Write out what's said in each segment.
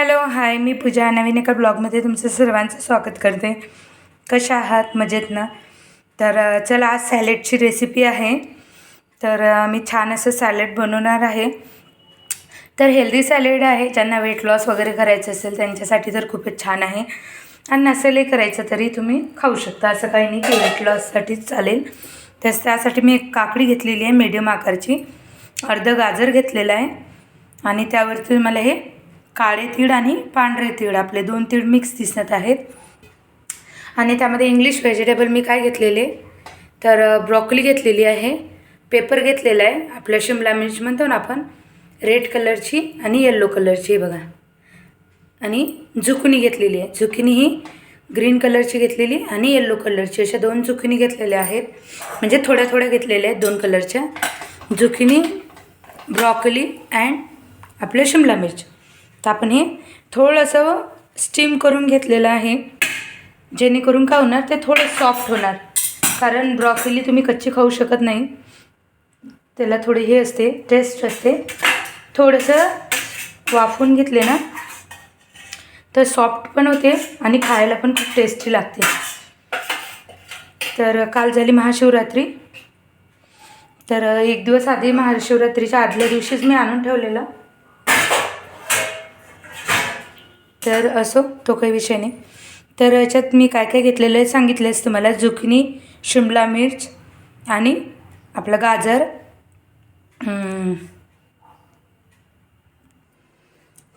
Hello hi, मी पूजा. नवीन एका ब्लॉगमध्ये तुमचं सर्वांचं स्वागत करते. कशा आहात? मजेत ना? तर चला, आज सॅलेडची रेसिपी आहे. तर मी छान असं सॅलेड बनवणार आहे. तर हेल्दी सॅलेड आहे. ज्यांना वेट लॉस वगैरे करायचं असेल त्यांच्यासाठी तर खूपच छान आहे. आणि नसेलही करायचं तरी तुम्ही खाऊ शकता. असं काही नाही की वेट लॉससाठीच चालेल. तर त्यासाठी मी एक काकडी घेतलेली आहे मीडियम आकारची, अर्धं गाजर घेतलेलं आहे आणि त्यावरती मला हे काळे तीळ आणि पांढरे तीळ, आपले 2 तीळ मिक्स दिसत आहेत. आणि त्यामध्ये इंग्लिश व्हेजिटेबल मी काय घेतलेले तर ब्रॉकली घेतलेली आहे, पेपर घेतलेला आहे, आपलं शिमला मिर्च म्हणतो ना आपण, रेड कलरची आणि येल्लो कलरची बघा, आणि झुकणी घेतलेली आहे. झुकणी ही ग्रीन कलरची घेतलेली आणि येल्लो कलरची, अशा 2 झुकणी घेतलेल्या आहेत. म्हणजे थोड्या थोड्या घेतलेल्या आहेत 2 कलरच्या झुकणी, ब्रॉकली अँड आपलं शिमला मिर्च. तर आपण हे थोडंसं स्टीम करून घेतलेलं आहे, जेणेकरून काय होणार, ते थोडं सॉफ्ट होणार. कारण ब्रॉकली तुम्ही कच्ची खाऊ शकत नाही, त्याला थोडी हे असते, टेस्ट असते. थोडंसं वाफवून घेतले ना तर सॉफ्ट पण होते आणि खायला पण खूप टेस्टी लागते. तर काल झाली महाशिवरात्री, तर एक दिवस आधी, महाशिवरात्रीच्या आदल्या दिवशीच मी आणून ठेवलेलं. तर असो, तो काही विषय नाही. तर याच्यात मी काय काय घेतलेलं आहे सांगितलेच तुम्हाला. झुकणी, शिमला मिर्च आणि आपलं गाजर.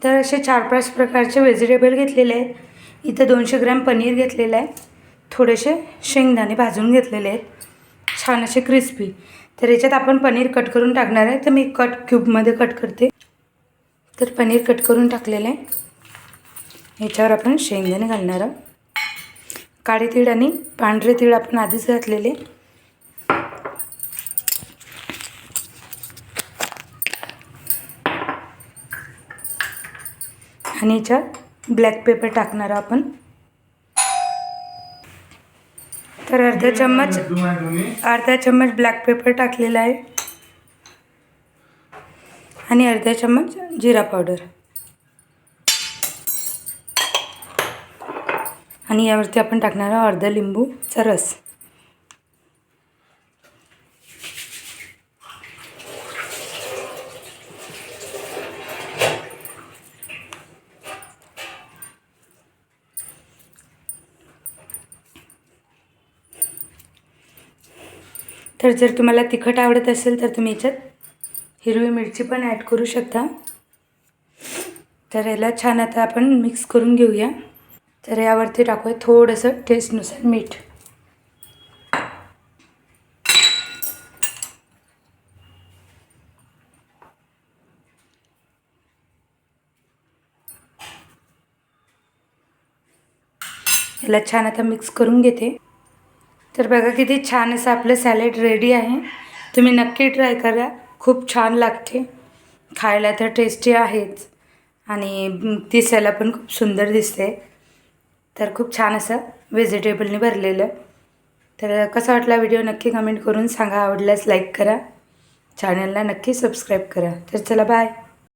तर असे 4-5 प्रकारचे व्हेजिटेबल घेतलेले आहेत. इथं 200 ग्रॅम पनीर घेतलेलं आहे. थोडेसे शेंगदाणे भाजून घेतलेले आहेत, छान असे क्रिस्पी. तर याच्यात आपण पनीर कट करून टाकणार आहे. तर मी क्यूबमध्ये कट करते. तर पनीर कट करून टाकलेलं आहे. ह्याच्यावर आपण शेंगदाणे घालणार आहोत. काळे तीळ आणि पांढरे तीळ आपण आधीच घातलेले. आणि ह्याच्यात ब्लॅक पेपर टाकणार आपण. तर अर्धा चम्मच ब्लॅक पेपर टाकलेला आहे आणि अर्धा चम्मच जिरा पावडर. आणि यावरती आपण टाकणार आहोत अर्धा लिंबूचा रस. तर जर तुम्हाला तिखट आवडत असेल तर तुम्ही याच्यात हिरवी मिरची पण ॲड करू शकता. तर याला छान आता आपण मिक्स करून घेऊया. तर यावरती टाकूया थोडंसं टेस्टनुसार मीठ. याला छान आता मिक्स करून घेते. तर बघा किती छान असं आपलं सॅलेड रेडी आहे. तुम्ही नक्की ट्राय करा, खूप छान लागते. खायला तर टेस्टी आहेच आणि दिसायला पण खूप सुंदर दिसते. तर खूप छान असं व्हेजिटेबलने भरलेलं. तर कसा वाटला व्हिडिओ नक्की कमेंट करून सांगा. आवडल्यास लाईक करा, चॅनलला नक्की सबस्क्राईब करा. तर चला, बाय.